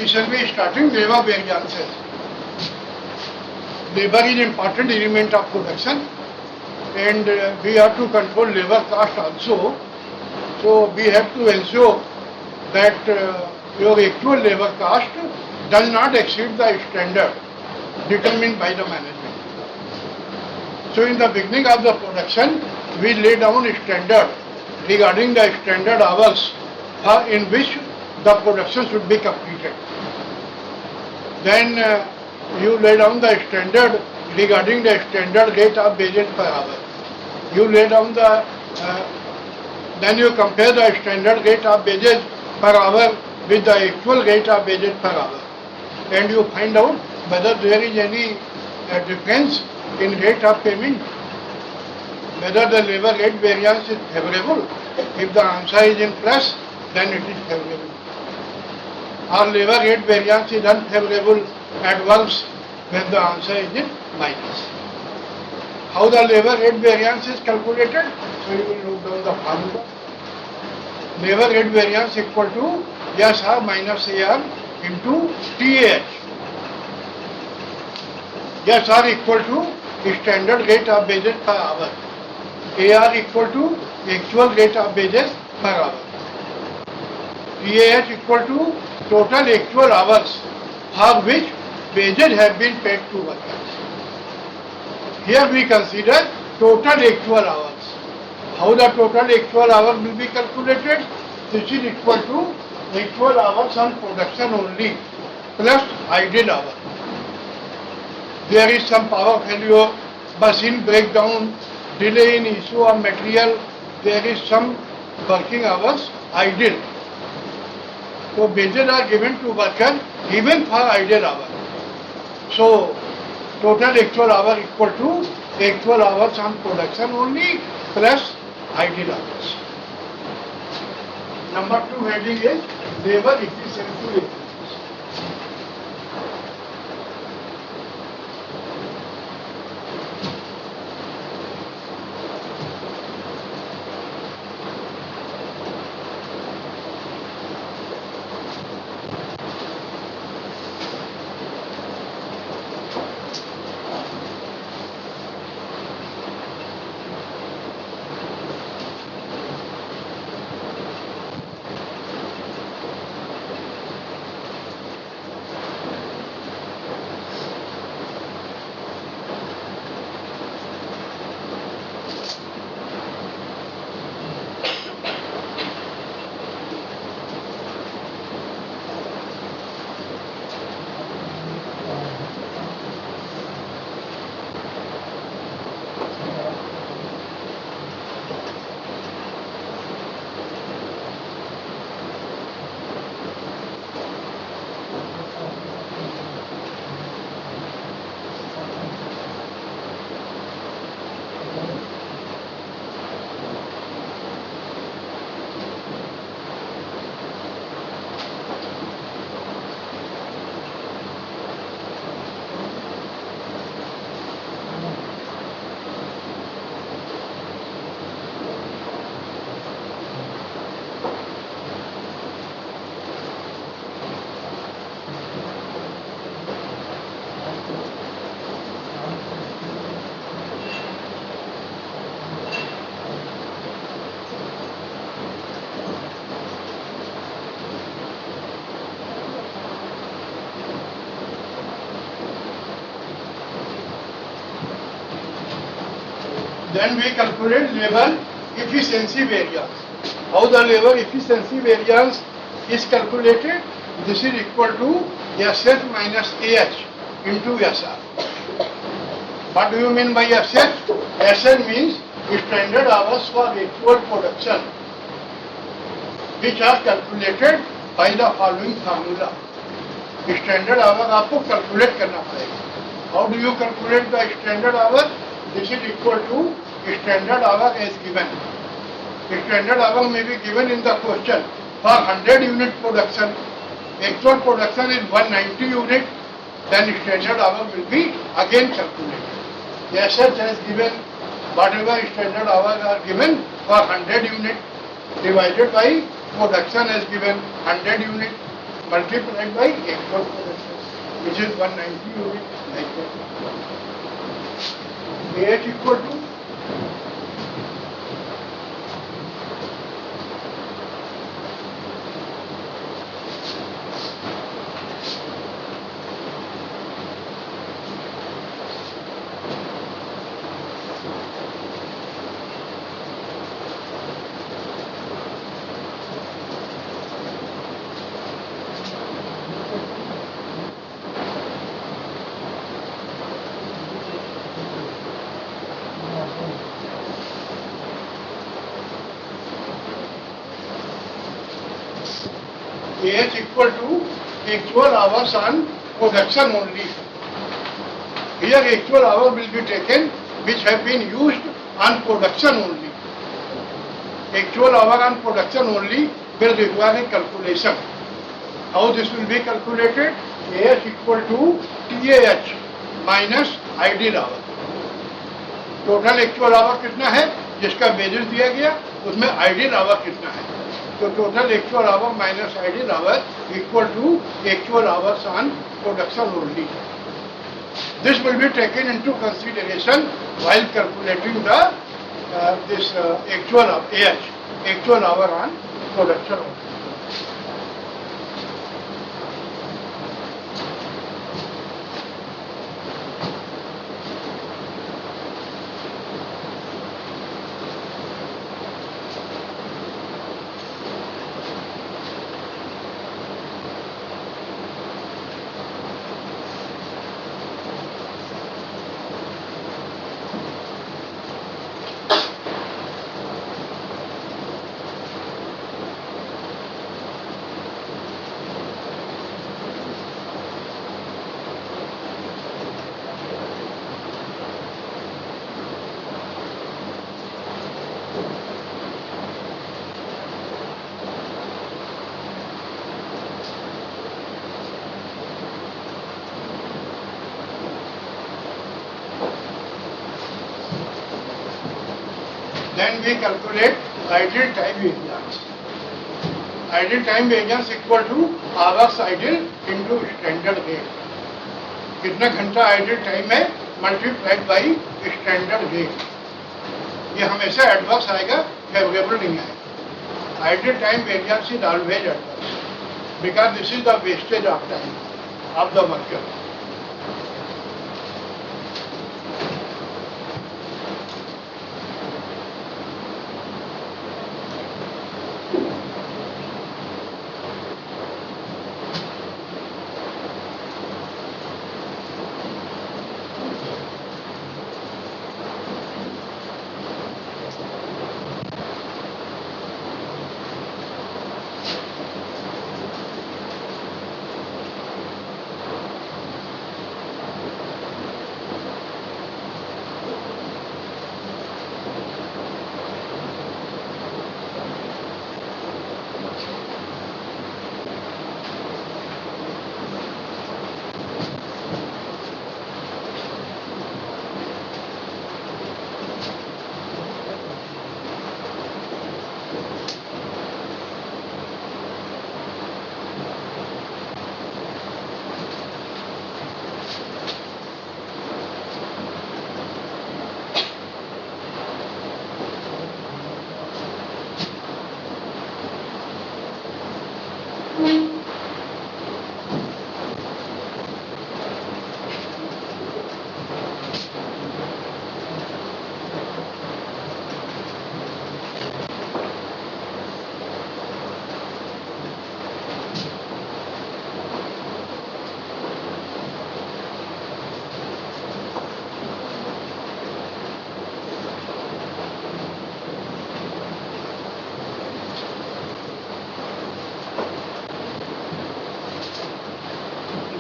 we shall be starting labor variances. Labor is important element of production, and we have to control labor cost also. So we have to ensure that your actual labor cost does not exceed the standard determined by the management. So in the beginning of the production, we lay down a standard regarding the standard hours in which the production should be completed. Then you lay down the standard regarding the standard rate of wages per hour. You lay down the, then you compare the standard rate of wages per hour with the actual rate of wages per hour, and you find out whether there is any difference in rate of payment, whether the labor rate variance is favorable. If the answer is in plus, then it is favorable. Or labor rate variance is unfavorable, adverse, when the answer is in minus. How the labor rate variance is calculated? So you will note down the formula. Labor rate variance equal to SR minus AR into TAH. SR equal to standard rate of wages per hour. AR equal to actual rate of wages per hour. TAH equal to total actual hours for which wages have been paid to workers. Here we consider total actual hours. How the total actual hour will be calculated? This is equal to actual hours on production only plus idle hour. There is some power failure, machine breakdown, delay in issue of material, there is some working hours idle. So wages are given to worker even for idle hour. So total actual hour equal to actual hours on production only plus idle hours. Number 2 heading is labor efficiency. Then we calculate labor efficiency variance. How the labor efficiency variance is calculated? This is equal to SS minus AH into SR. What do you mean by SS? SS means standard hours for actual production, which are calculated by the following formula. Standard hour आपको calculate करना पड़ेगा. How do you calculate the standard hour? This is equal to standard hour as given. Standard hour may be given in the question. For 100 unit production, actual production is 190 unit, then standard hour will be again calculated. SS has given whatever standard hours are given for 100 unit divided by production has given 100 unit. multiplied by actual production, which is 190 units like that. AH equal to AH equal to actual hours on production only. Here actual hour will be taken which have been used on production only. Actual hour on production only will require a calculation. How this will be calculated? AH equal to TAH minus ideal hour. Total actual our कितना है जिसका basis दिया गया, उसमें ideal our कितना है, तो total actual hour minus ideal hour equal to actual hours on production only. This will be taken into consideration while calculating the actual AH, actual hour on production only. Then we calculate ideal time variance. Ideal time variance equal to hours ideal into standard rate. कितना घंटा ideal time है multiplied by standard rate. ये हमेशा adverse आएगा, favourable नहीं आएगा. Ideal time variance is always adverse because this is the wastage of time of the worker.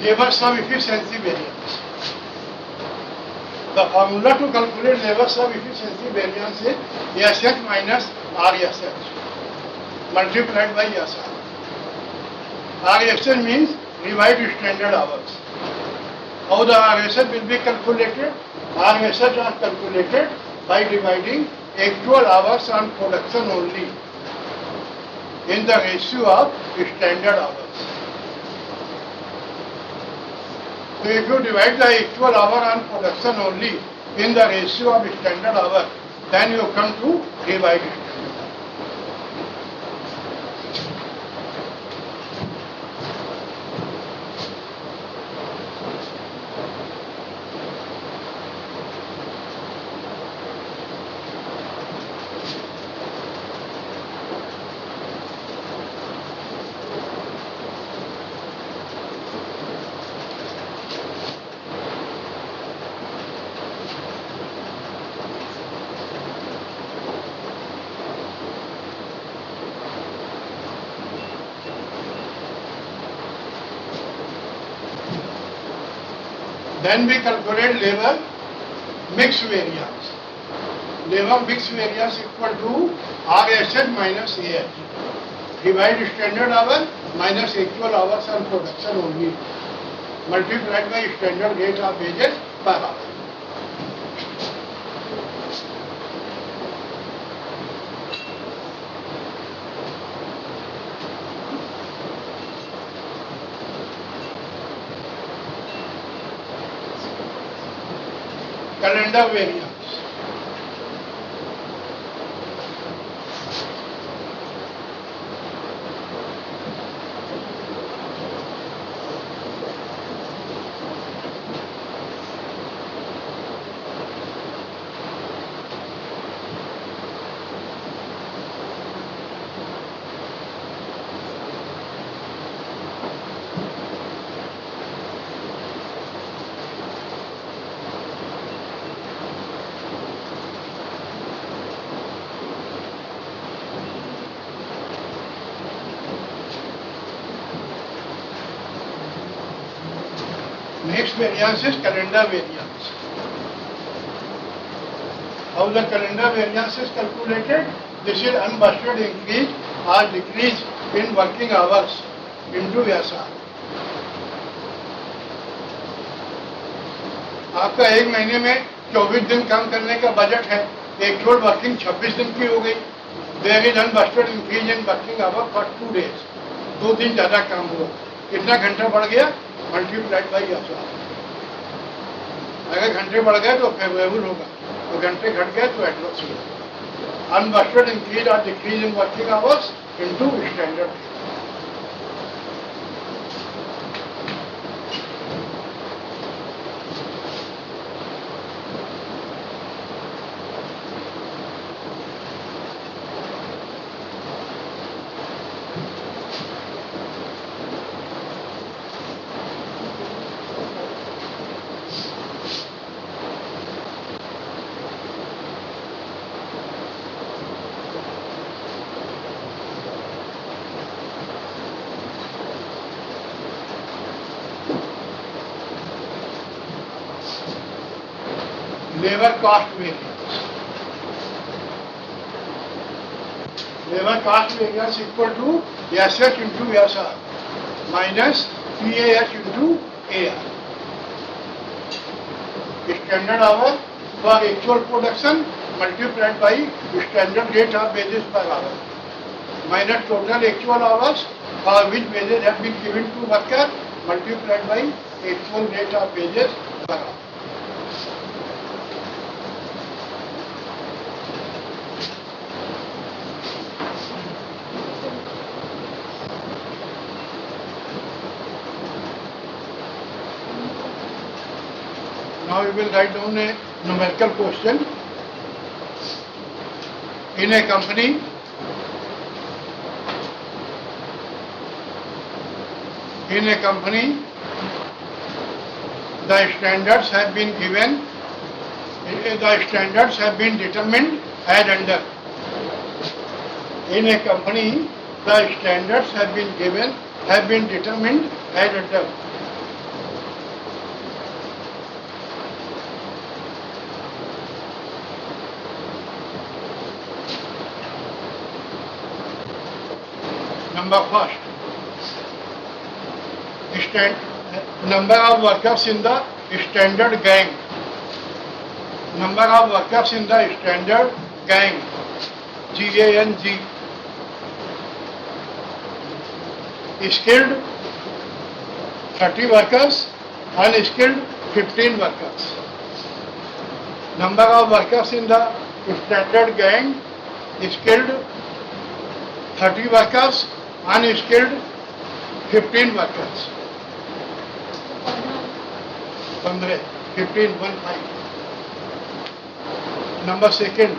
Labor sum efficiency variance. The formula to calculate labor sum efficiency variance is SH minus RSH multiplied by SR. RSH means revised standard hours. How the RSH will be calculated? RSH are calculated by dividing actual hours on production only in the ratio of standard hours. So if you divide the actual hour on production only in the ratio of standard hour, then you come to divide it. Then we calculate labor mix variance. Labor mix variance equal to RSH minus AH. Divide standard hour minus actual hours on production only. Multiplied by standard rate of wages per hour. Calendar variance. Next variance is calendar variance. How the calendar variance is calculated? This is unbudgeted increase or decrease in working hours into SR. आपका एक महीने में 24 दिन काम करने का budget है, actual working 26 दिन की हो गई. There is unbusted increase in working hour for 2 days. 2 दिन ज्यादा काम हुआ. कितना घंटा बढ़ गया? Multiplied by SR. अगर घंटे बढ़ गए तो फेवरेबल होगा, तो घंटे घट गए तो एडवर्स होगा. अनबस्टेड इंक्रीज और decrease in working hours into standard. Labor cost variance. Labor cost variance equal to SH into SR minus PAH into AR. Standard hour for actual production multiplied by standard rate of wages per hour minus total actual hours for which wages have been given to worker multiplied by actual rate of wages per hour. Now we will write down a numerical question. In a company, the standards have been given, the standards have been determined as under. In a company, the standards have been given, have been determined as under. Number first, number of workers in the standard gang. Number of workers in the standard gang, GANG. Skilled 30 workers, unskilled 15 workers. Number of workers in the standard gang, skilled 30 workers, unskilled 15 workers. 15, 1 5. Number second,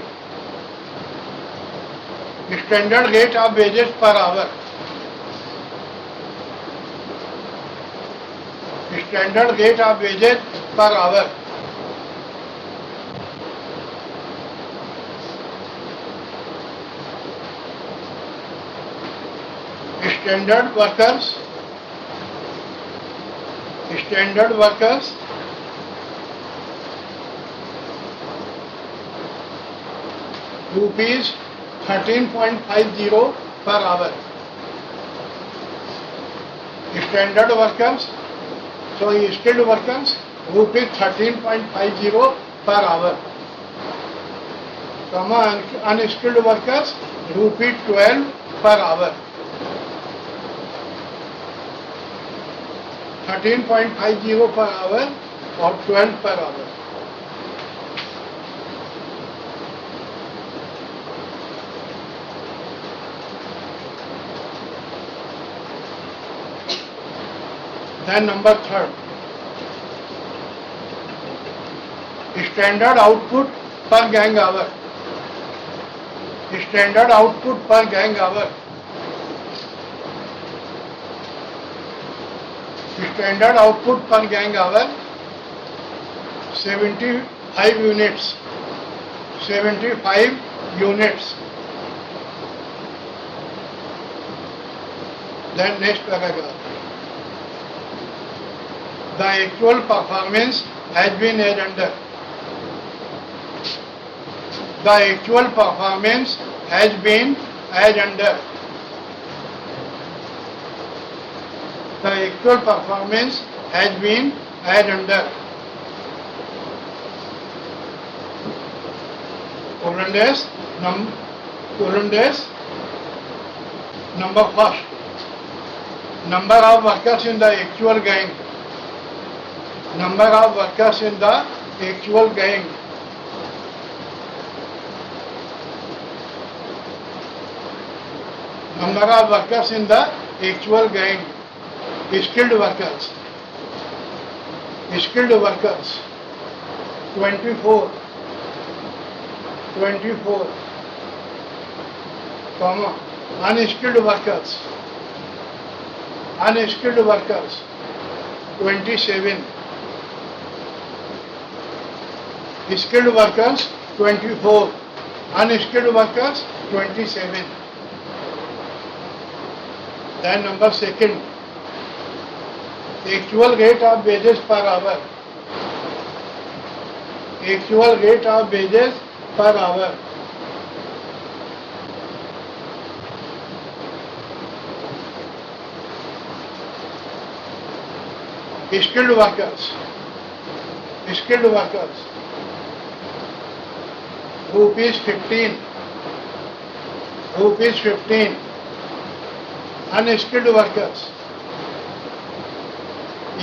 standard rate of wages per hour. Standard rate of wages per hour. Standard workers rupees 13.50 per hour. Standard workers, so skilled workers, rupees 13.50 per hour. Comma unskilled workers, rupees 12 per hour. 13.50 per hour or 12 per hour. Then number third, standard output per gang hour. Standard output per gang hour. Standard output per gang hour 75 units. 75 units. Then next paragraph. The actual performance has been as under. The actual performance has been as under. The actual performance has been as under. Colon dash number first. Number of workers in the actual gang. Number of workers in the actual gang. Number of workers in the actual gang. Skilled workers. Skilled workers 24. Comma unskilled workers. Unskilled workers 27. Skilled workers 24. Unskilled workers 27. Then number second, actual rate of wages per hour. Actual rate of wages per hour. Skilled workers. Skilled workers. Rupees 15. Rupees 15. Unskilled workers.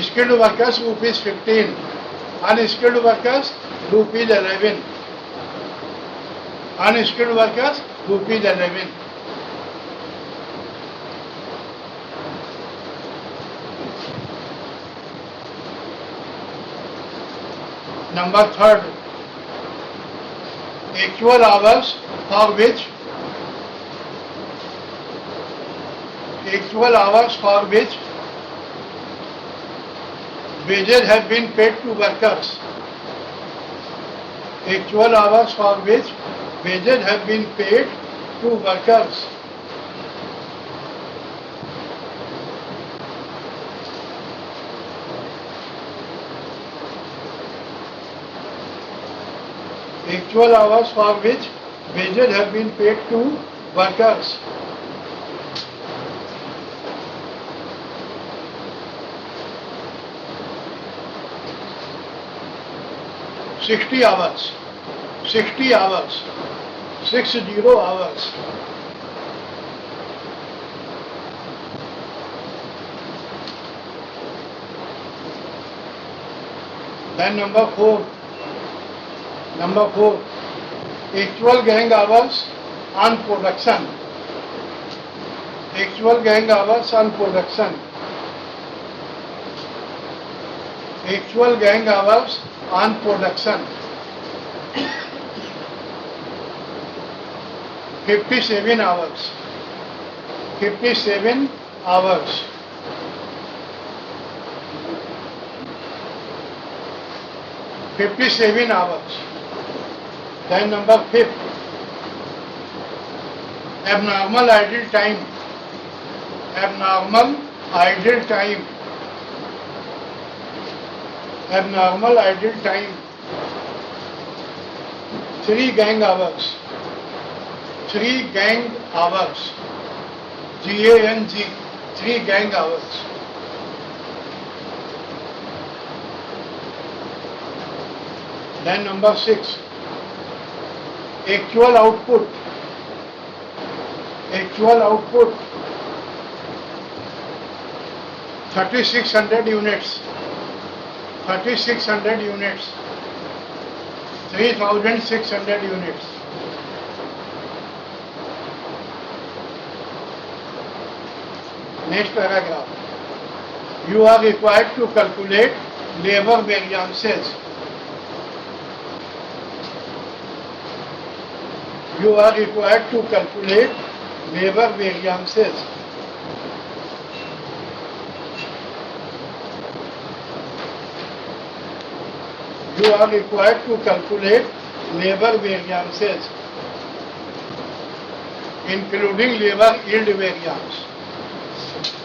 Skilled workers rupees 15. Unskilled workers rupees 11. Unskilled workers rupees 11. Number third, actual hours for which wages have been paid to workers. Actual hours for which wages have been paid to workers. Actual hours for which wages have been paid to workers. Sixty hours. 60 hours. 60 hours. Then number 4. Number 4. Actual gang hours on production. Actual gang hours on production. Actual gang hours on production. 57 hours. 57 hours. Then number 5. Abnormal idle time. Abnormal idle time. Abnormal idle time. 3 gang hours. 3 gang hours. GANG. 3 gang hours. Then number 6. Actual output. Actual output. 3600 units. 3600 units. 3600 units. Next paragraph. You are required to calculate labor variances. You are required to calculate labor variances. You are required to calculate labor variances, including labor yield variance.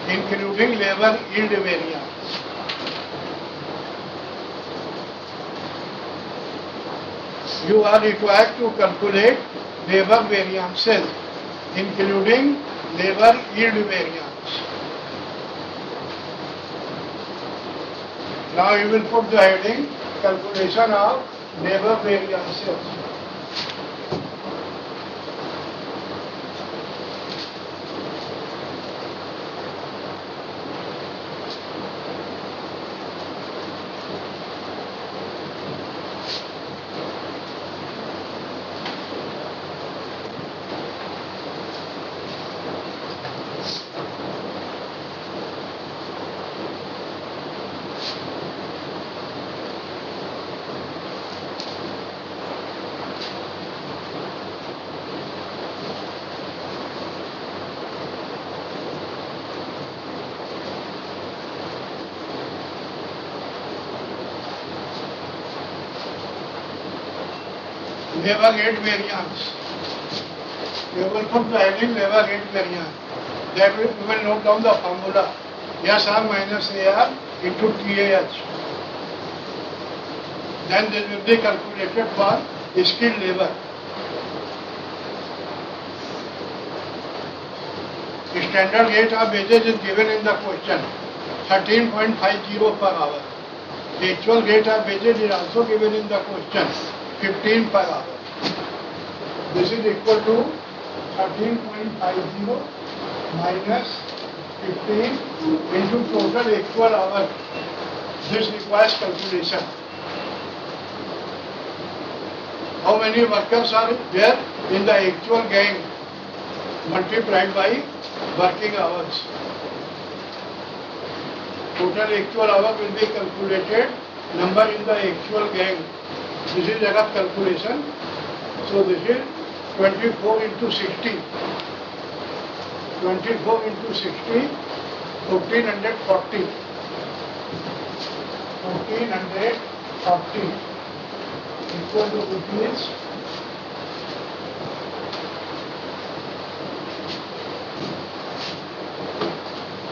Including labor yield variance. You are required to calculate labor variances, including labor yield variance. Now you will put the heading calculation of labor variances. Labor rate variance. You will put the heading labor rate variance. That will, you will note down the formula. SR minus AR into TAH. Then this will be calculated for skilled labor. The standard rate of wages is given in the question, 13.50 per hour. The actual rate of wages is also given in the question, 15 per hour. This is equal to 13.50 minus 15 into total actual hour. This requires calculation. How many workers are there in the actual gang multiplied by working hours? Total actual hour will be calculated, number in the actual gang. This is a rough calculation. So this is 24 into 60. 24 into 60, 1440. 1440 equal to rupees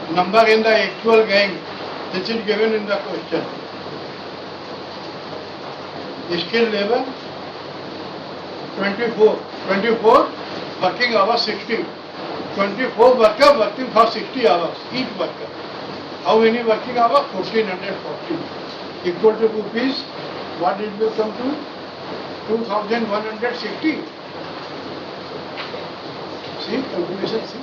1. Number in the actual gang, this is given in the question. Skilled labor 24. 24 working hours 60. 24 worker working for 60 hours each worker. How many working hours? 1440 equal to rupees. What it will come to? 2160. See calculation. See.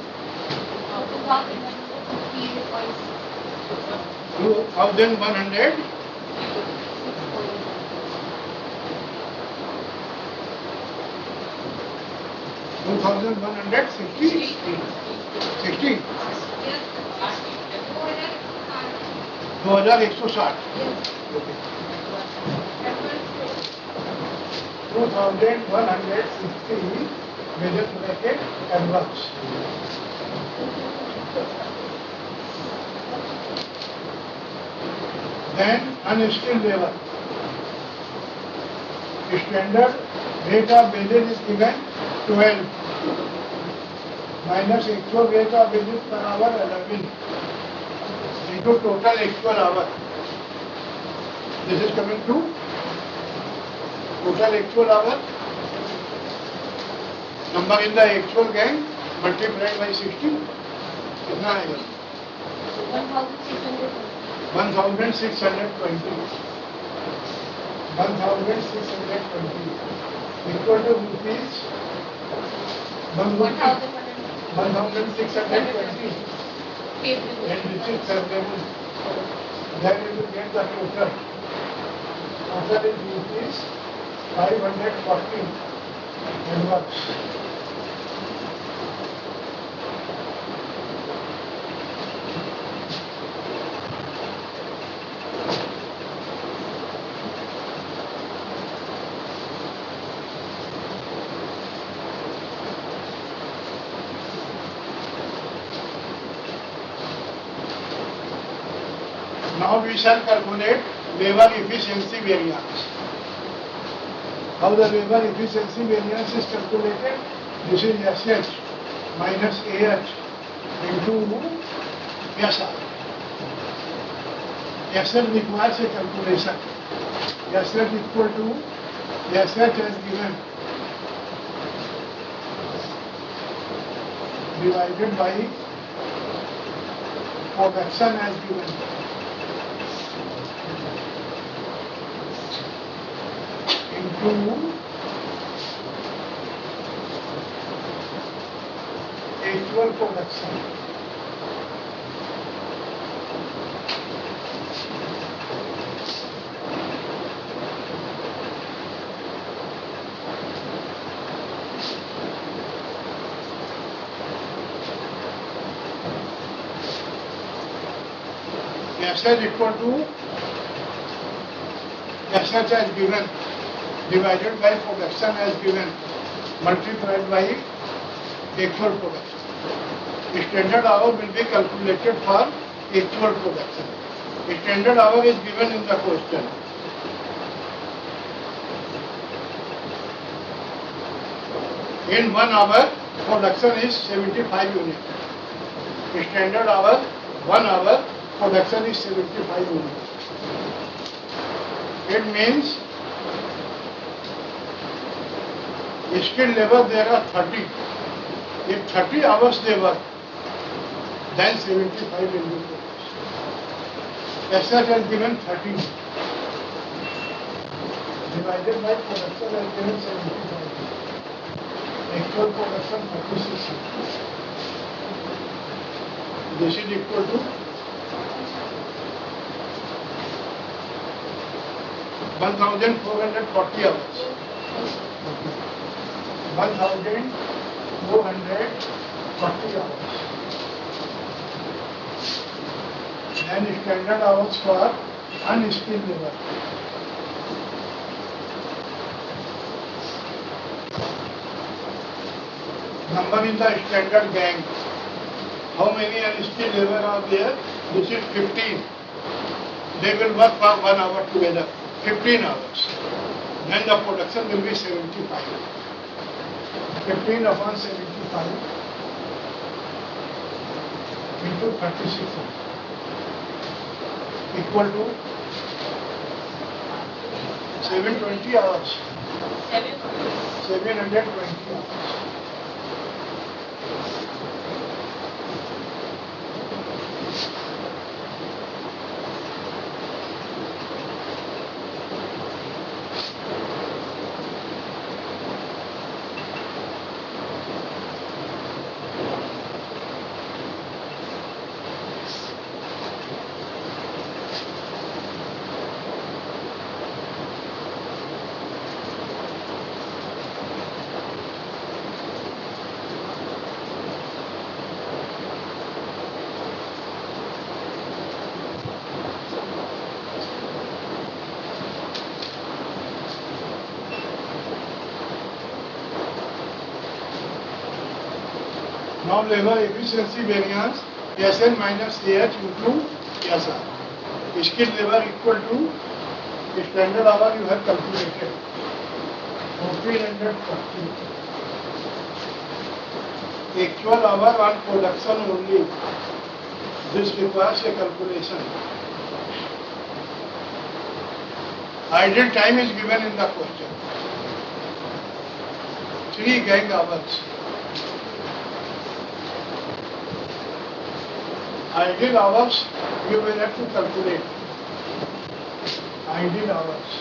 2100 2160? 16? 2160. Okay. 2160 major bracket advance. Then unskilled labor. Standard rate of wages is given 12 minus actual rate of wages per hour 11 into total actual hour. This is coming to total actual hour. Number in the actual gang multiplied by 60. कितना आएगा? 1620. 1620 equal to rupees 1620 and this is seven. Then you will get the total. Total is rupees 540 and works. Now we shall calculate labor efficiency variance. How the labor efficiency variance is calculated? This is SH minus AH into SR. SL requires a calculation. SL equal to SH as given divided by production as given. Into actual production. SH equal to SH as given divided by production as given multiplied by actual production. Standard hour will be calculated for actual production. Standard hour is given in the question. In 1 hour production is 75 units. Standard hour 1 hour production is 75 units. It means skilled labor there are 30. If 30 hours they work, then 75 will be produced. SH has given 30 divided by production has given 75. Actual production 36. This is equal to 1440 hours. 1440 hours. And standard hours for unskilled labor. Number in the standard gang. How many unskilled labor are there? This is 15. They will work for 1 hour together. 15 hours. Then the production will be 75. 15 upon 75 into 36 equal to 720 hours. 720 hours. Now labor efficiency variance Sn minus Ah into Sr. Skilled labor equal to standard hour you have calculated 1440. Actual hour on production only. This requires a calculation. Idle time is given in the question. 3 gang hours. Idle hours you will have to calculate. Idle hours.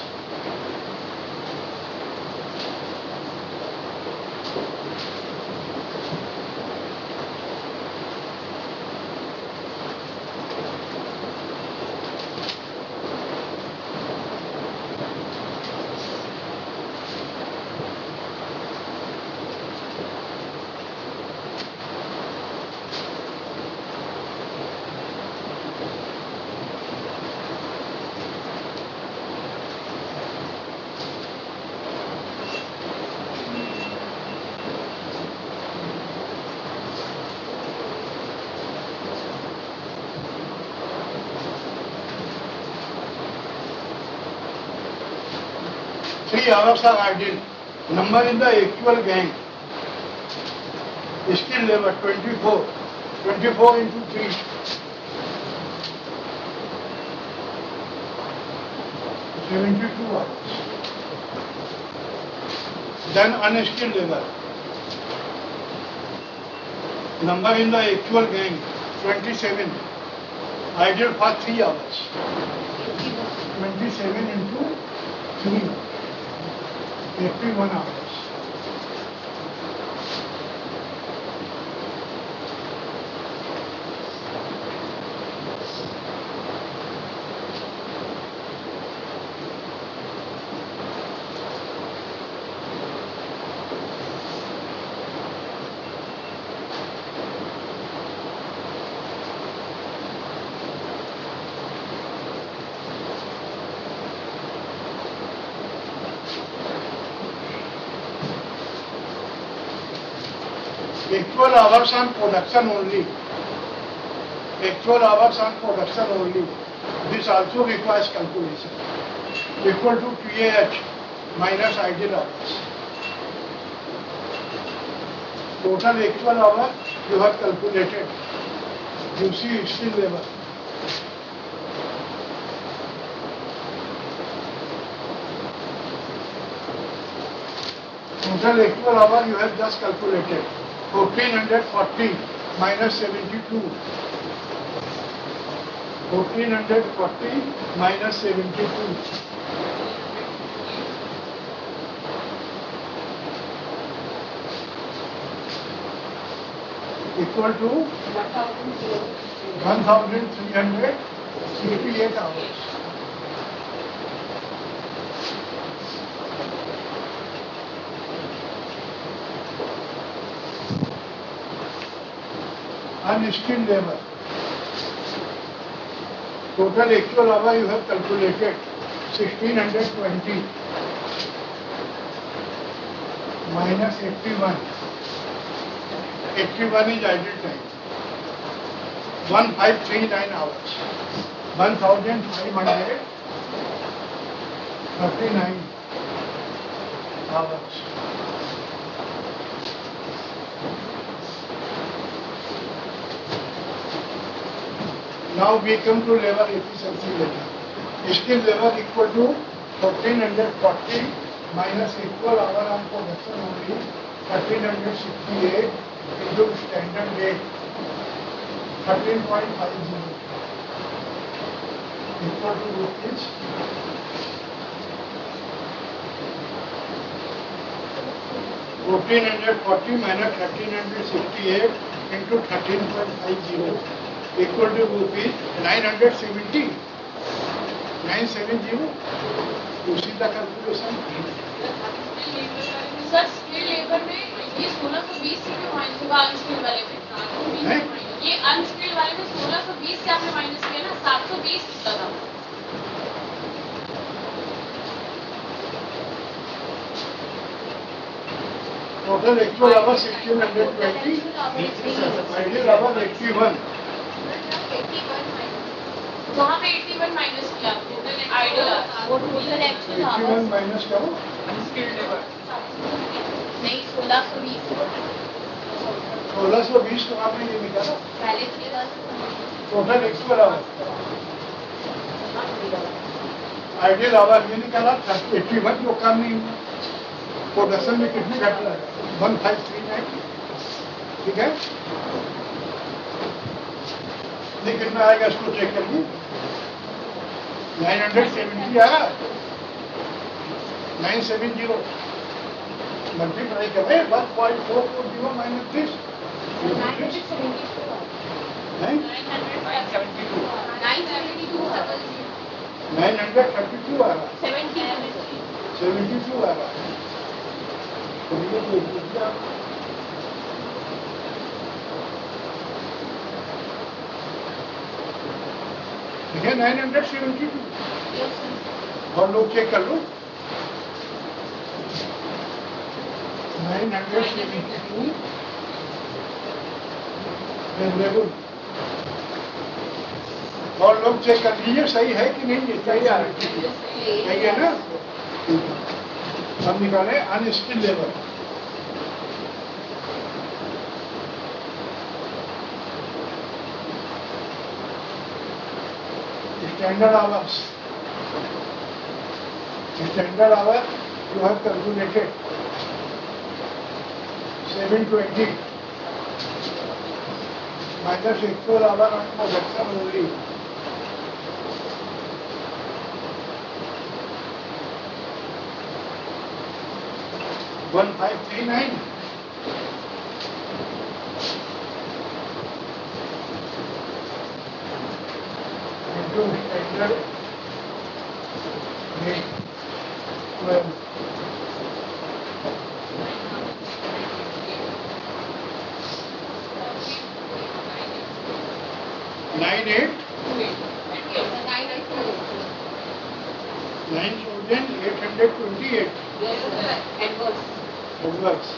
Three hours are idle. Number in the actual gang. Skilled labor 24. 24 into 3. 72 hours. Then unskilled labor. Number in the actual gang 27. Idle for 3 hours. 27 into 3. 81 hours. Actual hours on production only. Actual hours on production only. This also requires calculation. Equal to PAH minus idle hours. Total actual hour you have calculated. You see skilled labor. Total actual hour you have just calculated. 1440 minus 72. 1440 minus 72. Equal to 1368 hours. Unskilled labor. Total actual hour you have calculated 1620 minus 81. 81 is idle time. 1539 hours. 1539 hours. Now we come to labor efficiency later. Skilled labor equal to 1440 minus actual hour on production only 1368 into standard rate 13.50 equal to rupees 1440 minus 1368 into 13.50 equal to rupees 970. 970. You see the calculation? Sir skilled labour में ये 1620 से क्यों minus होगा unskilled वाले में? ये unskilled वाले में 1620 से आपने माइनस किया ना, 720 का था। Total actual hours 1620. Ideal hours 81. वहाँ पे 81 माइनस किया टोटल आइडियल वो टोटल एक्चुअल 81 माइनस क्या हो? अनस्किल्ड लेबर नहीं 1620 1620 तो आपने ये निकाला पहले के बाद total actual hour ideal hour ये निकाला 81 जो काम नहीं हुआ प्रोडक्शन में कितनी घट रहा है 1539 ठीक है ये कितना आएगा इसको चेक करिए 970 आया 970 मल्टीप्लाई करें 1.440 माइनस दिस 932 आ रहा 72 आ रहा देखिए 972 और लोग चेक कर लो 972 अवेलेबल और लोग चेक कर लीजिए सही है कि नहीं है सही आ रही सही है ना हम निकाले unskilled labour standard hours standard our you have calculated 720 minus actual hour on production only. One 539. Into standard rate 12. Nine eight 9,828 adverse.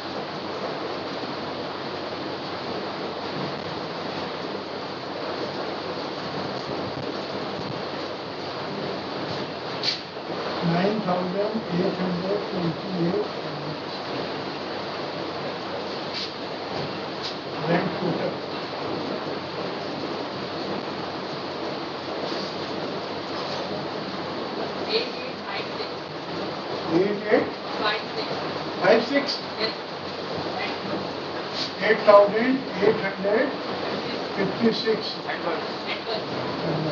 Rent total. Eight eight 56 8,856 adverse.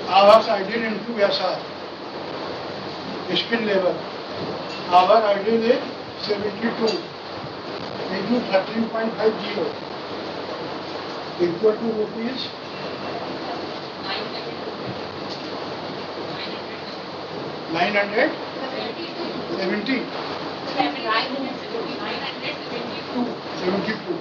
Hours ideal into SR. Skill level. Hour ideal is 72 into 13.50 equal to rupees 970 72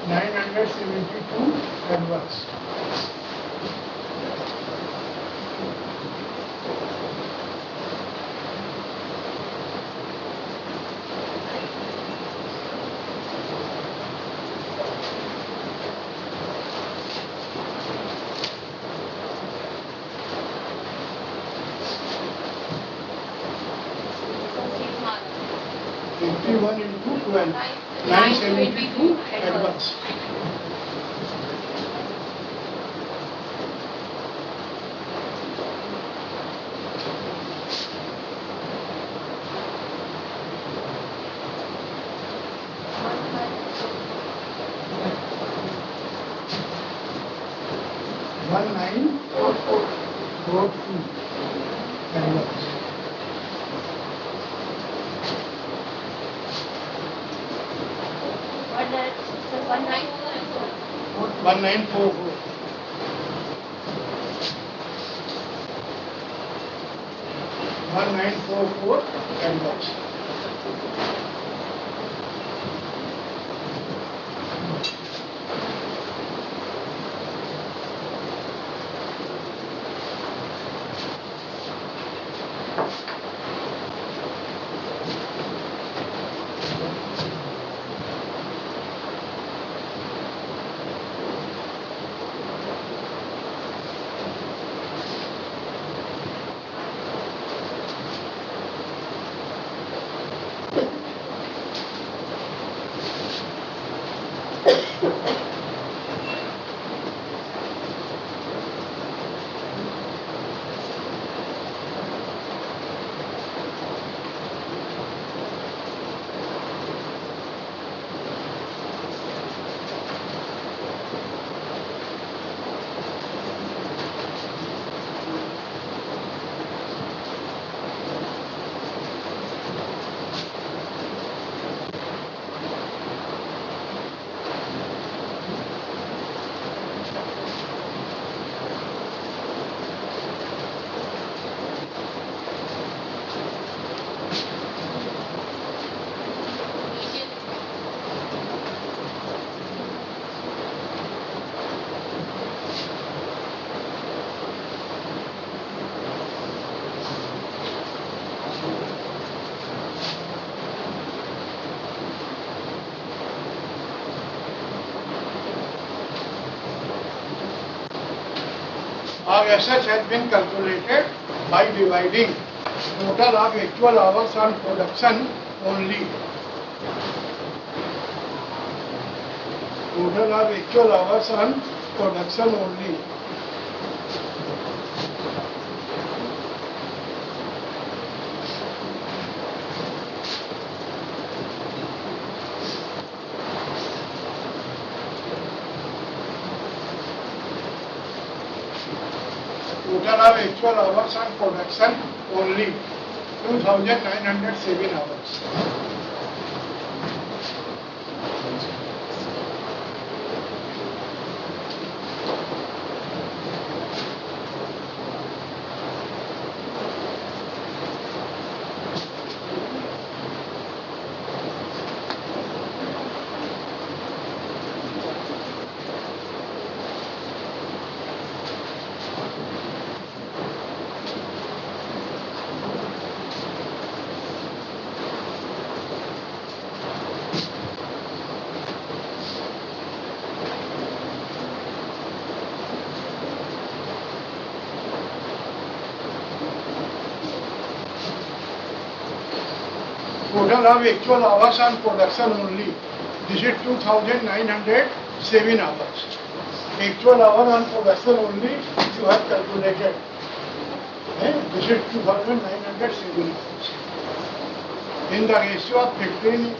972 adverse. One into 12, 972 advance. 1942 advance. What that? Sir, 1944. 1944 advance. RSH has been calculated by dividing total of actual hours on production only. Total of actual hours on production only. Total of actual hours on production only 2,907 hours. Total of actual hours on production only. This is 2,907 hours. Actual hour on production only you have calculated. This is 2,907 hours. In the ratio of 15,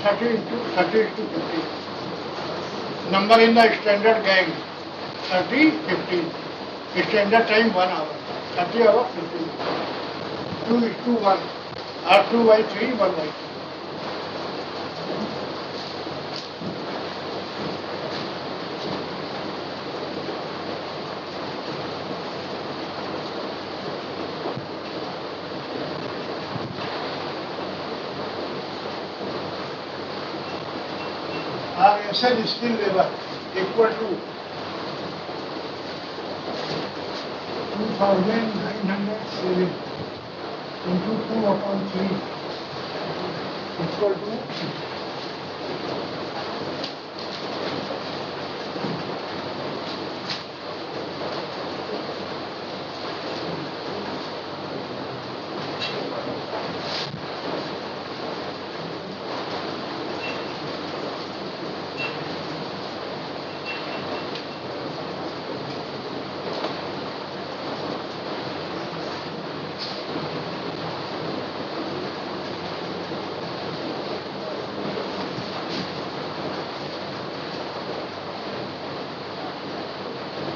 30 to 15. Number in the standard gang 30, 15. Standard time 1 hour. 30 hour 15. 2:1. or 2/3, 1/3. RSL skill level equal to 2,907 into 2/3 equal to 2,907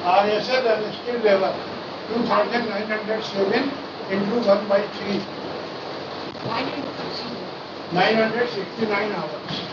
RSL and skill level 2907 into 1 by 3, 969 hours.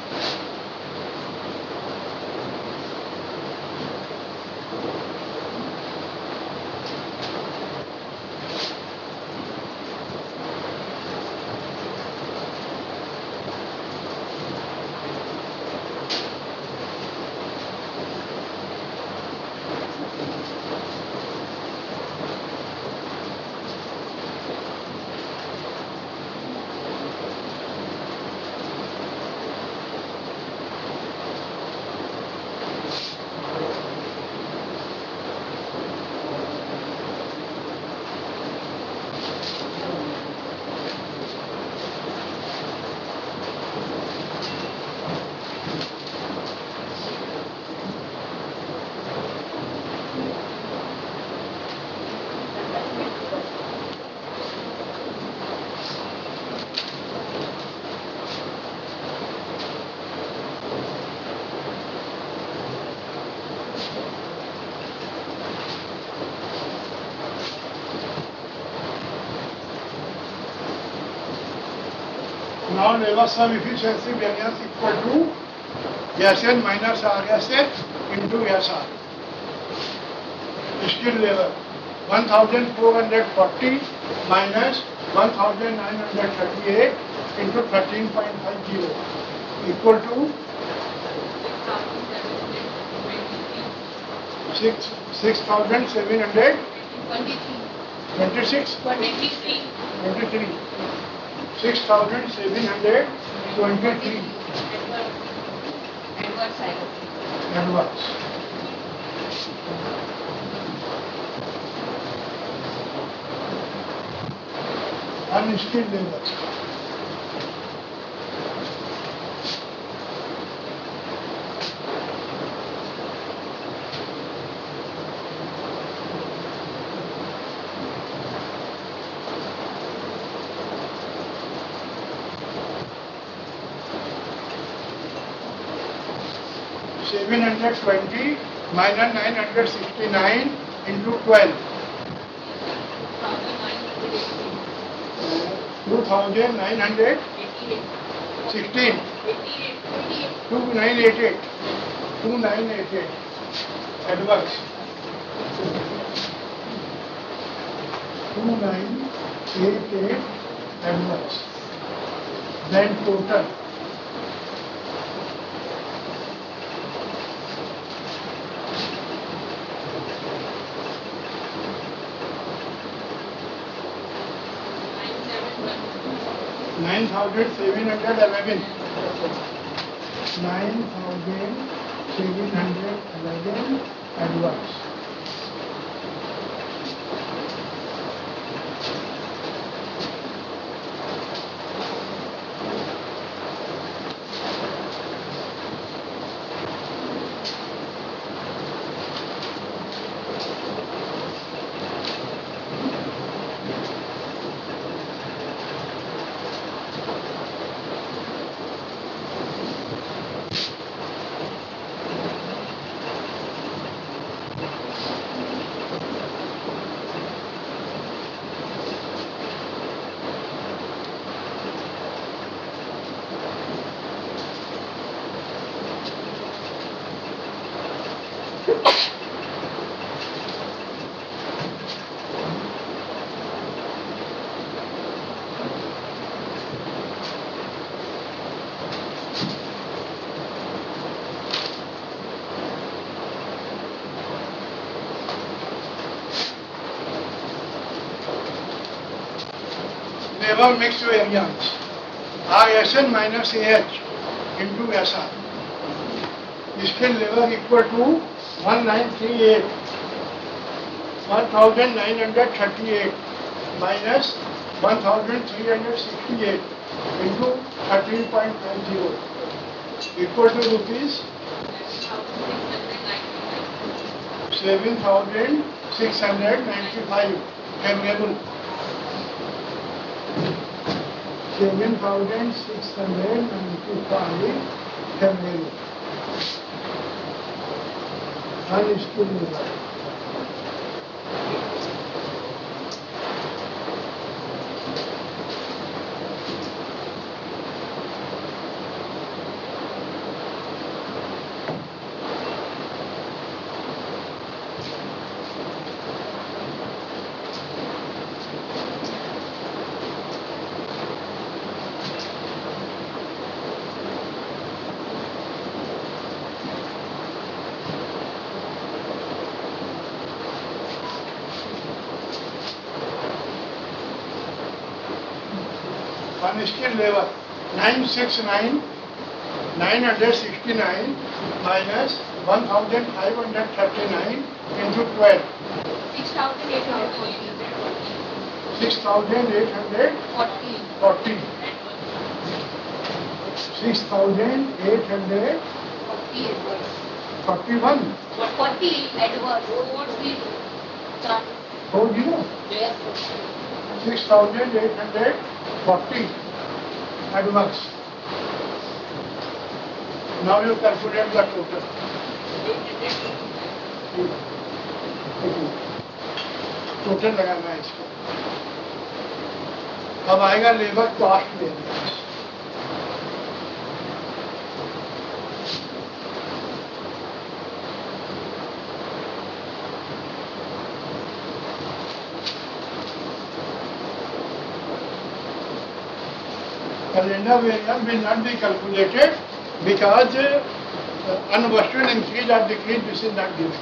Now level sum efficiency variance equal to SN minus RSH into SR. Skill level 1440 minus 1938 into 13.50 equal to 6,726 23 6,723 adverse. Unskilled labor. $720 minus 969 into 12. 2,916. 2988. 2988. Adverse. 2988 adverse. Then total. 9,711. 9,711 adverse. Labor mixed variance RSN minus AH into SR. Skill level equal to 1938 1938 minus 1368 into 13.50 equal to rupees 7,695 favorable. 7,695 favorable. Unskilled labor. unskilled labor 969 minus 1539 into 12 6,840. 6,840 6,841 40 adverse. What's the chart? 40 Yes. 6,840 advance. Now you calculate the total. Total लगाना है इसको. अब आएगा labour cost variance. Calendar variance will not be calculated because unbusted increase or decrease, this is not given.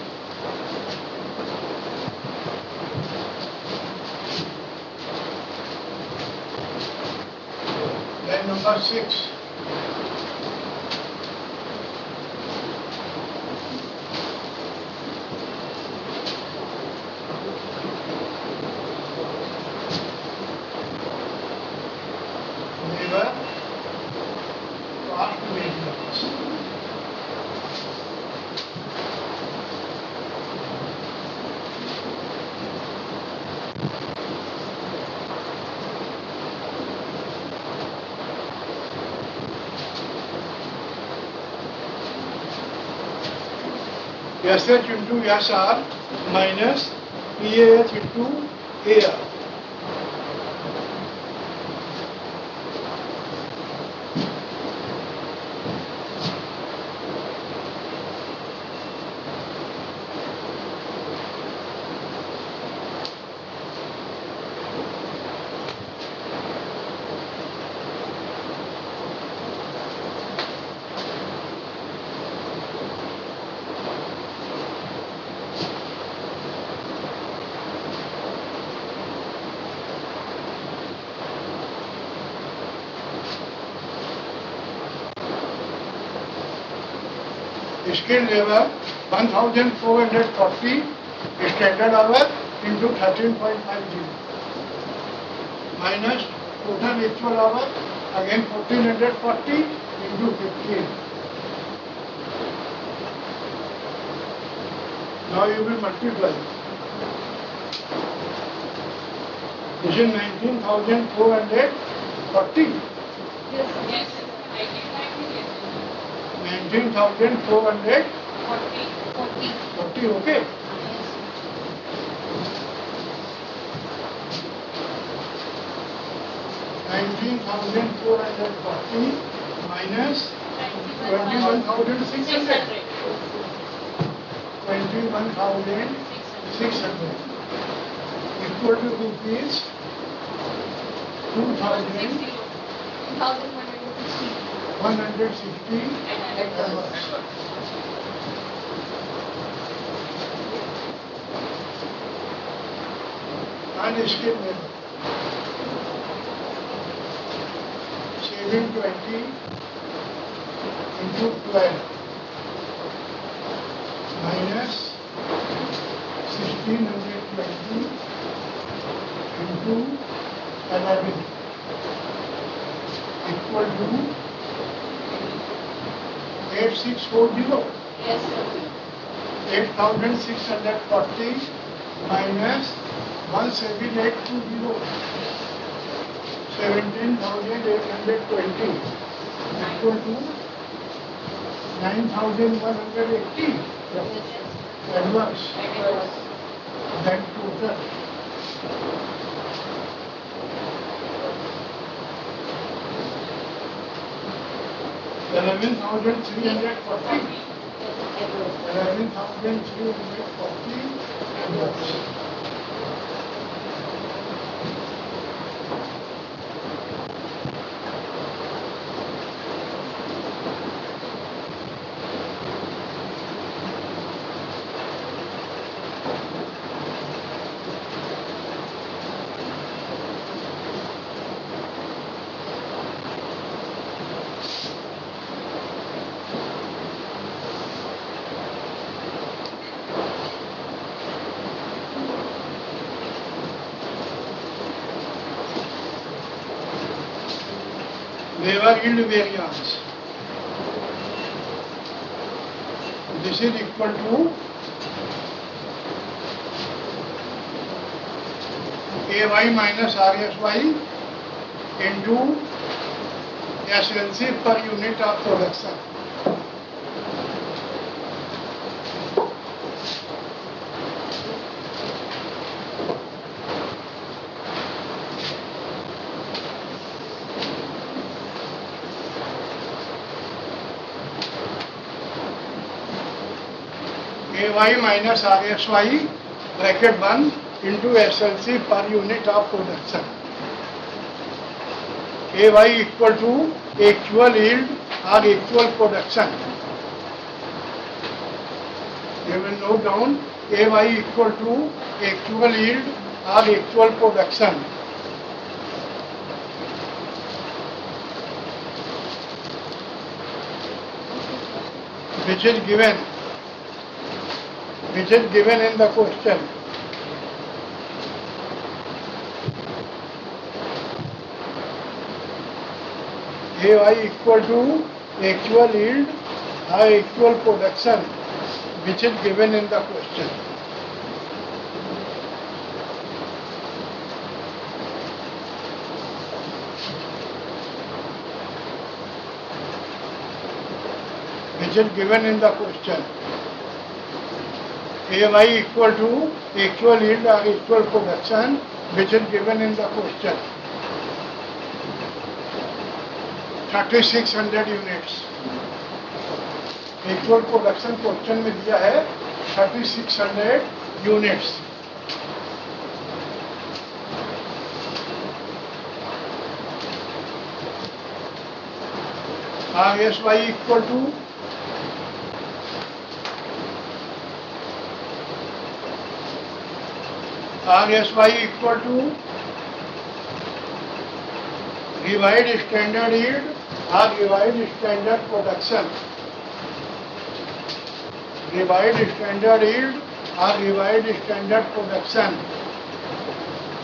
Then number 6. Labor cost variance. SH into SR minus PAH into AR. Skilled labor 1440 standard hour into 13.50 minus total actual hour again 1440 into 15. Now you will multiply. This is 19,440. Yes. 19,440, 40. okay. Yes. 19,440 minus 21,600. 21,600 equal to rupees 2,160 advance. Unskilled labor. Saving 20 into 12 minus 1620 into 11 equal to 8640. Yes, sir. 8,640 minus 17820. 17,820 equal to 9,180 advance. Then total. $11,340 advance. labor yield variance. This is equal to AY minus RSY into SLC per unit of production. AY minus RSY bracket 1 into SLC per unit of production. AY equal to actual yield or actual production. You will note down AY equal to actual yield or actual production. Which is given in the question. AY equal to actual yield or actual production, which is given in the question. Which is given in the question. AY equal to actual yield or actual production, which is given in the question. 3600 units actual production question में दिया है 3600 units. RSY equal to revised standard yield or revised standard production. Revised standard yield or revised standard production,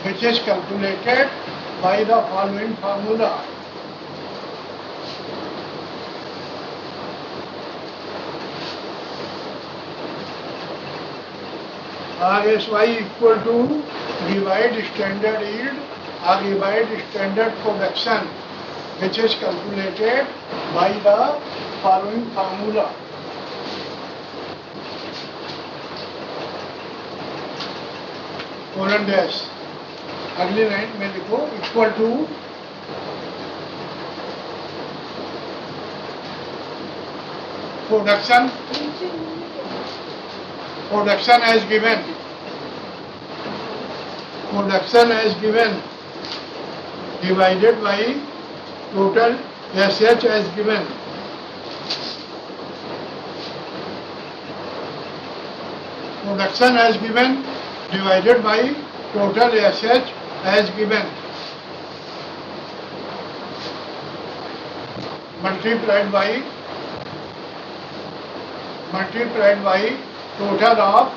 which is calculated by the following formula. RSY equal to revised standard yield or revised standard production, which is calculated by the following formula. Colon dash अगली line में लिखो equal to production as given divided by total SH as given. Production as given divided by total SH as given. Multiplied by total of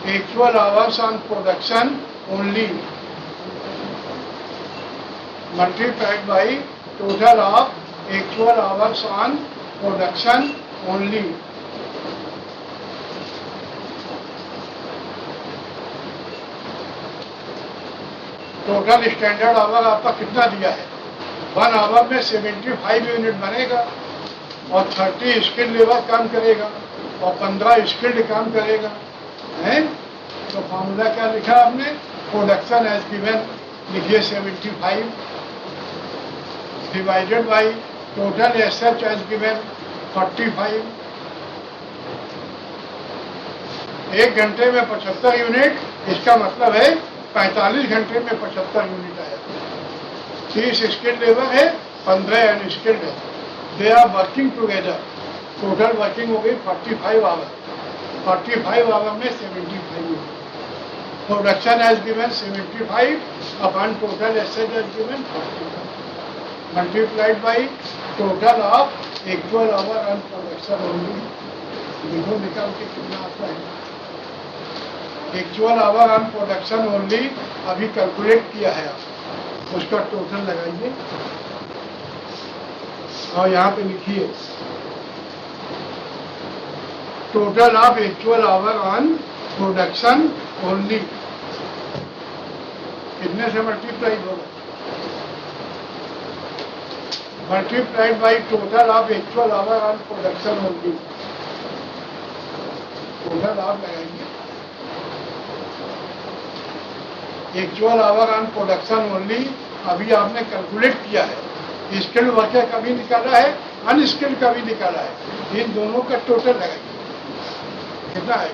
actual hours on production only. Multiplied by total of actual hours on production only. Total standard our आपका कितना दिया है? 1 our में 75 unit बनेगा और 30 skilled labour काम करेगा और 15 स्किल्ड काम करेगा है. तो फॉर्मूला क्या लिखा आपने? प्रोडक्शन एज गिवन लिखिए 75 divided by total SH as given 45. 1 घंटे में 75 यूनिट, इसका मतलब है 45 घंटे में 75 यूनिट आया. 30 स्किल्ड लेबर है, 15 अनस्किल्ड है. They are working together. Total working हो गई 45 आवर. 45 आवर में 75 unit. Production as given 75 upon total asset as given 45 multiplied by total of actual hour on production only. देखो निकाल के कितना आता है. Actual hour on production only अभी कैलकुलेट किया है आप, उसका टोटल लगाइए और यहाँ पे लिखिए total of actual hour on production only कितने से मल्टीप्लाई होगा, multiplied by total of actual hour on production only, total आप लगाएंगे actual hour on production only अभी आपने कैलकुलेट किया है, स्किल्ड वर्कर का भी निकाला है, अनस्किल्ड का भी निकाला है, इन दोनों का टोटल लगाइए कितना है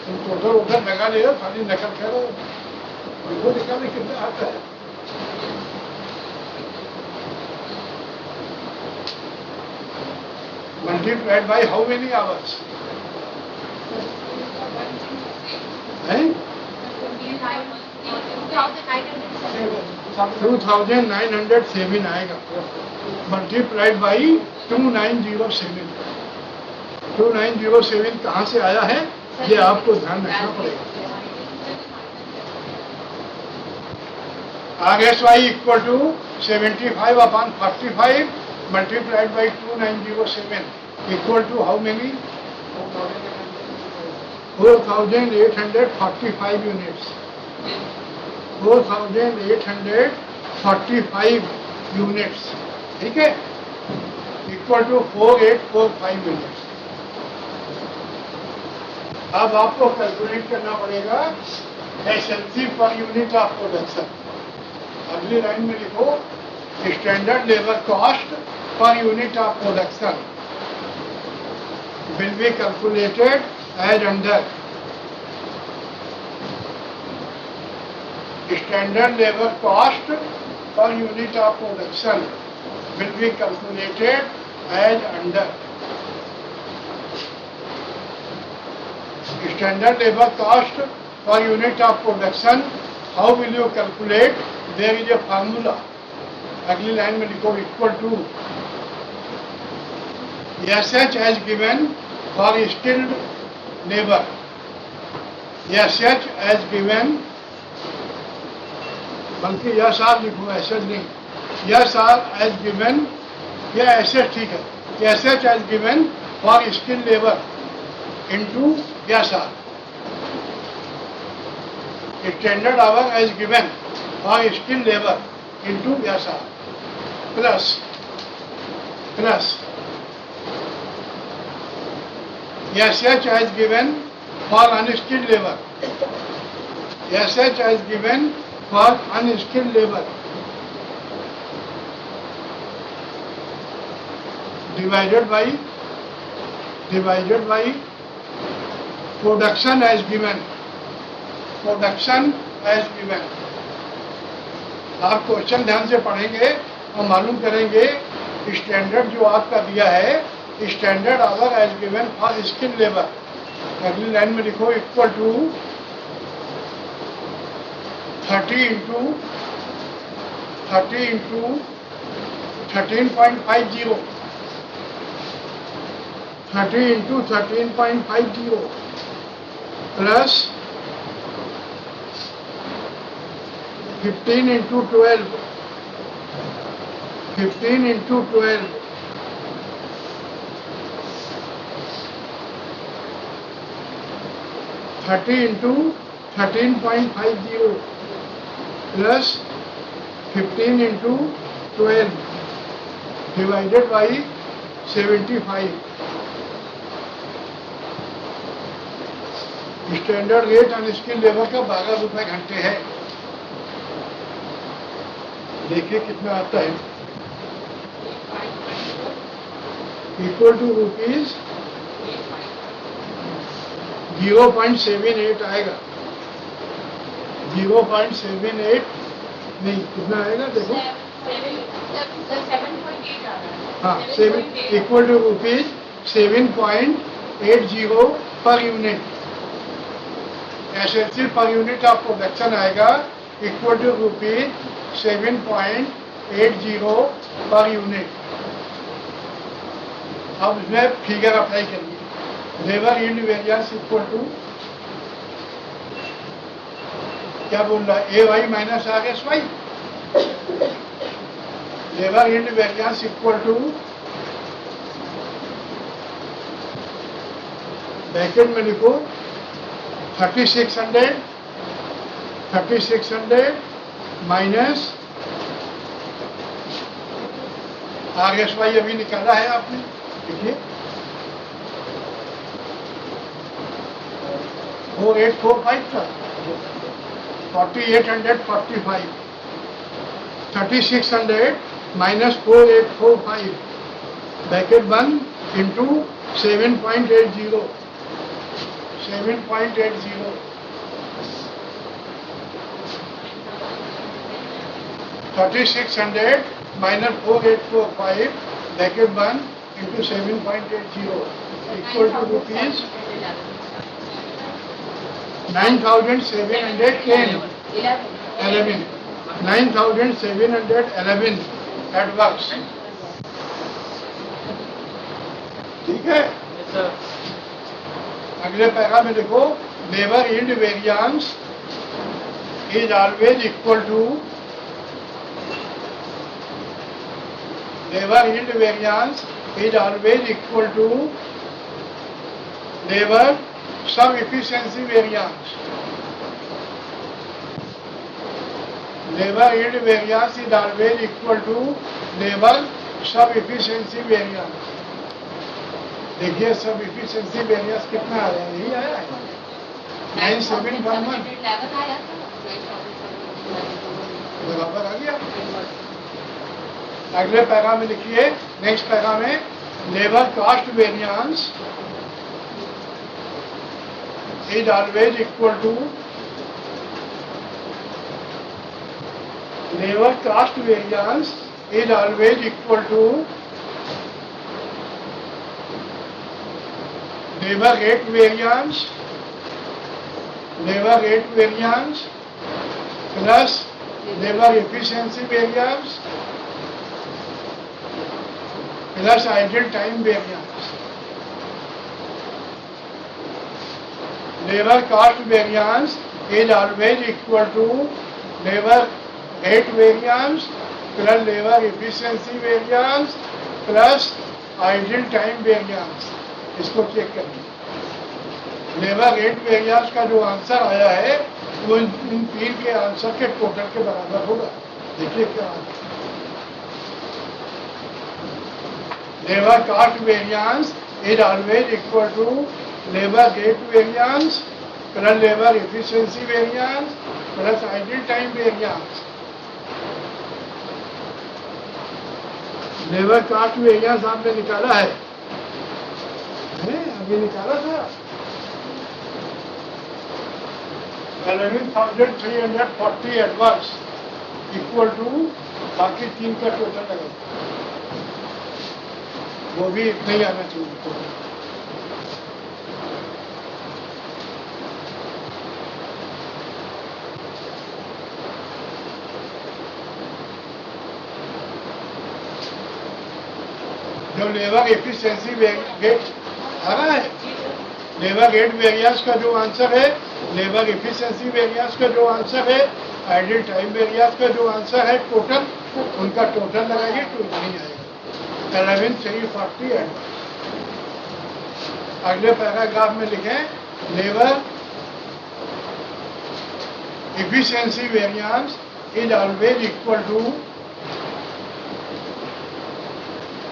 तुम टोटल उधर लगा ले रहे खाली नकल करो, वो निकालने कितना आता है। Multiplied by how many hours है 2907 आएगा, मल्टीप्लाइड बाई 2907। 2907 कहाँ से आया है ये आपको ध्यान रखना पड़ेगा। RSY equal to 75/45 multiplied by 2907 equal to how many 4845 units, 4845 units, ठीक है, इक्वल टू 4845 यूनिट्स। अब आपको कैलकुलेट करना पड़ेगा एसएलसी पर यूनिट ऑफ प्रोडक्शन। अगली लाइन में लिखो standard labour cost per unit of production will be calculated as under standard labour cost per unit of production will be calculated as under standard labor cost per unit of production. How will you calculate? There is a formula. अगली line में लिखो equal to SH as given for skilled labor, SH as given, बल्कि SR लिखो SH नहीं, SR as given, या SH ठीक है, SH as given for skilled labor into SR, standard hour as given for skilled labor into SR plus SH as given for unskilled labor, SH as given for unskilled labor divided by production as given, production as given. आप question ध्यान से पढ़ेंगे और मालूम करेंगे standard जो आपका दिया है standard hour as given for skilled labour. अगली लाइन में लिखो equal to 30 into 13.50, 30 into 13.50 plus 15 into 12, 15 into 12 30 into 13.50 plus 15 into 12 divided by 75। Standard rate unskilled labour का 12 रुपए घंटे है। देखिए कितना आता है, इक्वल टू रुपीज 0.78 आएगा, 0.78 नहीं कितना आएगा देखो, हाँ 7 equal to rupees 7.80 per unit. SLC पर यूनिट ऑफ प्रोडक्शन आएगा equal to rupees 7.80 per unit. अब इसमें फिगर अप्लाई करिए, labour yield variance equal to क्या बोल रहा है, A Y minus R S Y. Labour yield variance equal to bracket में लिखो 3600 माइनस आर एस वाई अभी निकाला है आपने. देखिए 4845 था, 4845, 3600 माइनस 4845 ब्रैकेट बंद into 7.80 3600 minus 4845 bracket 1 into 7.80 equal to rupees 9,710 11 9,711 at works. ठीक है. अगले पैरा में देखो labour yield variance is always equal to labor yield variance is always equal to labor sub efficiency variance. Labor yield variance is always equal to labor sub efficiency variance. देखिए सब efficiency variance कितना आया है, यही आया है 9711 बराबर आ गया. अगले पैरा में लिखिए, नेक्स्ट पैरा में labour cost variance is always equal to labour cost variance is always equal to labour rate variance plus labour efficiency variance plus idle time variance. Labor cost variance is always equal to labor rate variance plus labor efficiency variance plus idle time variance. इसको check करिए. Labour rate variance का जो answer आया है वो इन तीन के answer के टोटल के बराबर होगा. देखिए क्या labor cost variance is always equal to labor rate variance plus labor efficiency variance plus idle time variance. Labour cost variance आपने निकाला है, अभी निकाला था 11,340 एडवांस इक्वल टू बाकी तीन का टोटल लगा, वो भी इतना ही आना चाहिए. जो लेबर एफिशिएंसी रेट आ रहा है, लेबर रेट वेरिएंस का जो आंसर है, लेबर एफिशिएंसी वेरिएंस का जो आंसर है, आइडल टाइम वेरिएंस का जो आंसर है, टोटल उनका टोटल लगाइए तो नहीं आएगा 11,340 एडवांस. अगले पैराग्राफ में लिखें labour efficiency variance is always equal to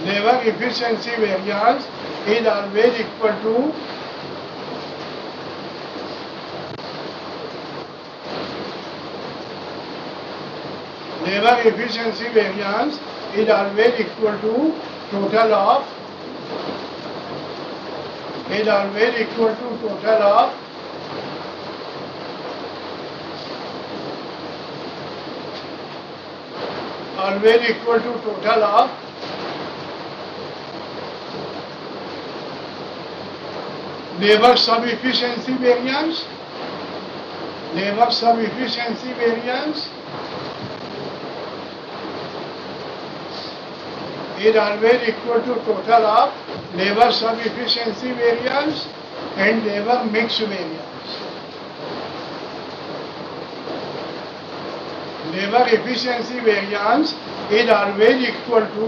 labour efficiency variance is always equal to labor efficiency variance is always equal to total of always equal to total of labor sub efficiency variance is always equal to total of labor sub-efficiency variance and labor mix variance. Labor efficiency variance is always equal to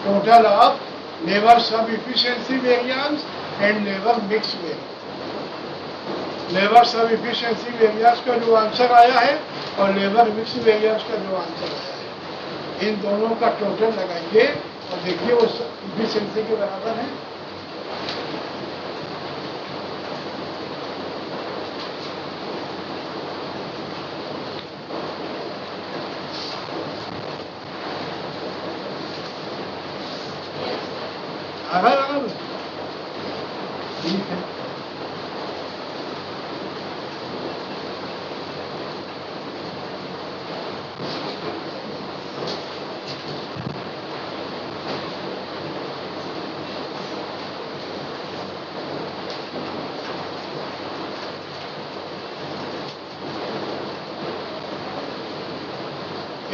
total of labor sub-efficiency variance and labor mix variance. Labour सब efficiency variance का जो answer आया है और labour mix variance का जो answer आया है, इन दोनों का टोटल लगाइए और देखिए वो इफिशिएंसी के बराबर है। आगे ठीक है।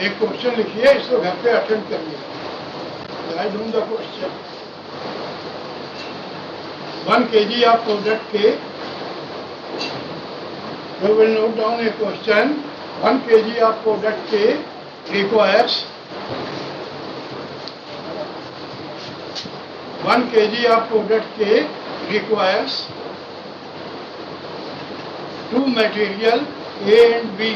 एक क्वेश्चन लिखिए, इसको घर पे अटेंड करिए। I don't the question 1 kg of product K. You will note down a question. 1 kg of product K requires 1 kg of product K requires 2 material A and B.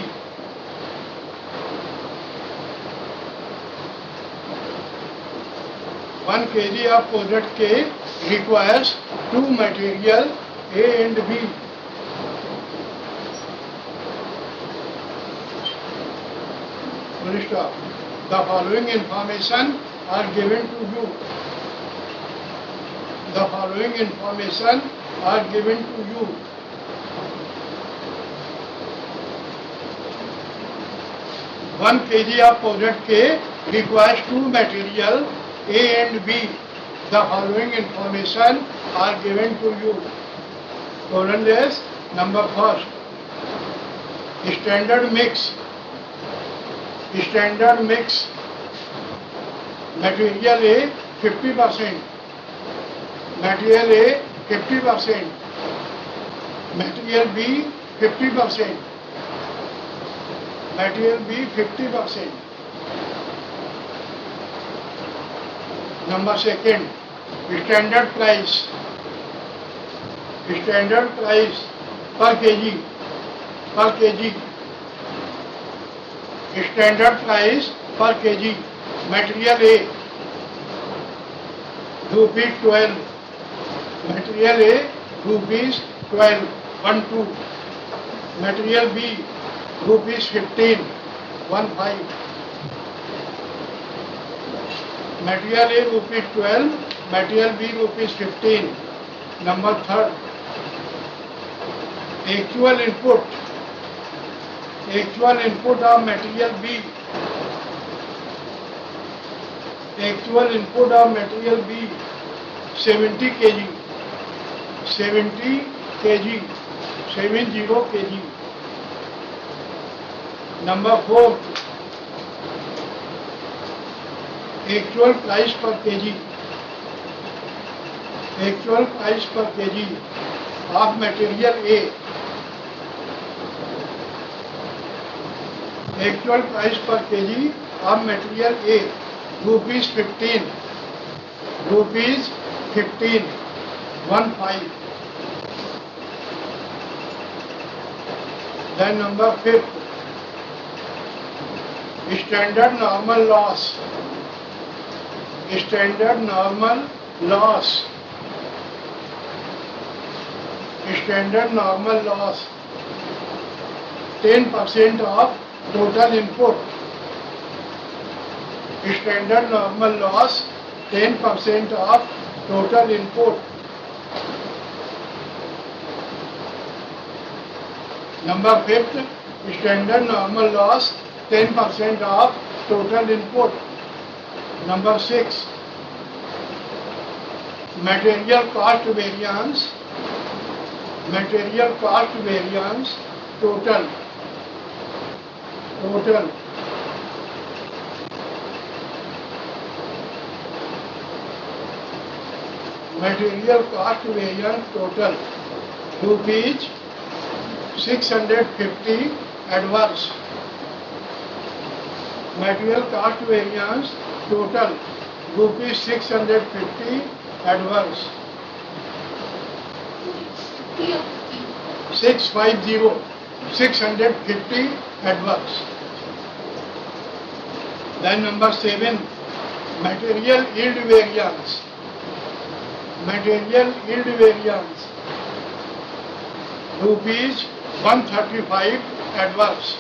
One kg of product K requires 2 material A and B. Full stop. The following information are given to you. The following information are given to you. One kg of product K requires 2 material A and B. The following information are given to you. Colon dash number first. Standard mix. Standard mix. Material A 50%. Material A 50%. Material B 50%. Material B 50%. Number second, standard price. Standard price per kg. Per kg. Standard price per kg. Material A rupees 12. Material A rupees 12. 1 2. Material B rupees 15. 1 5. Material A rupees 12, material B rupees 15. Number third, actual input of material B. Actual input of material B 70 kg. 70 kg. 70 kg. Number four, actual price per kg. Actual price per kg of material A. Actual price per kg of material A rupees 15. Rupees 15. 1 5. Then number fifth, standard normal loss. Standard normal loss. Standard normal loss 10% of total input. Standard normal loss 10% of total input. Number fifth, standard normal loss 10% of total input. Number 6, material cost variance. Material cost variance total. material cost variance total rupees 650 adverse. Material cost variance total rupees 650 adverse. 650 adverse. Then number 7, material yield variance. Material yield variance rupees 135 adverse.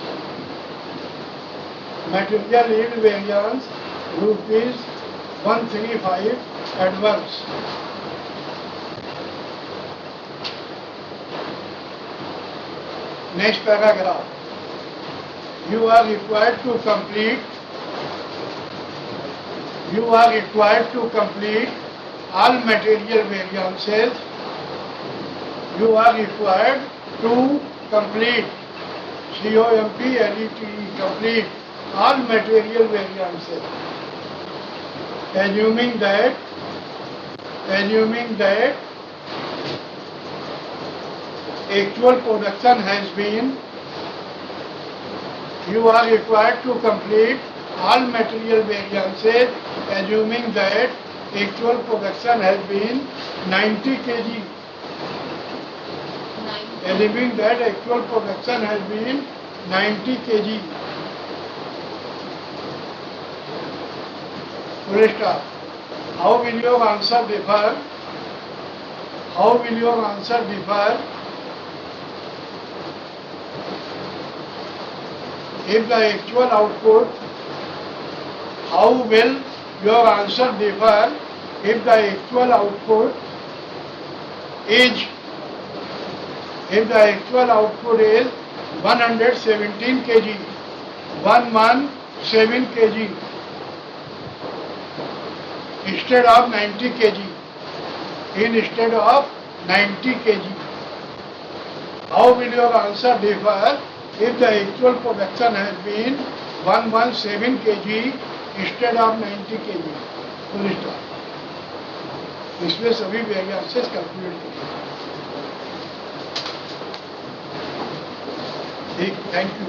Material yield variance rupees 135 adverse. Next paragraph. You are required to complete all material variances. You are required to complete complete all material variances. Assuming that actual production has been, you are required to complete all material variances assuming that actual production has been 90 kg. Assuming that actual production has been 90 kg. Full stop. How will your answer differ? How will your answer differ if the actual output? How will your answer differ if the actual output is 117 kg, 117 kg instead of 90 kg, instead of 90 kg? How will your answer differ if the actual production has been 117 kg instead of 90 kg? Full stop. इसमें सभी variances calculate करिए. ठीक, thank you.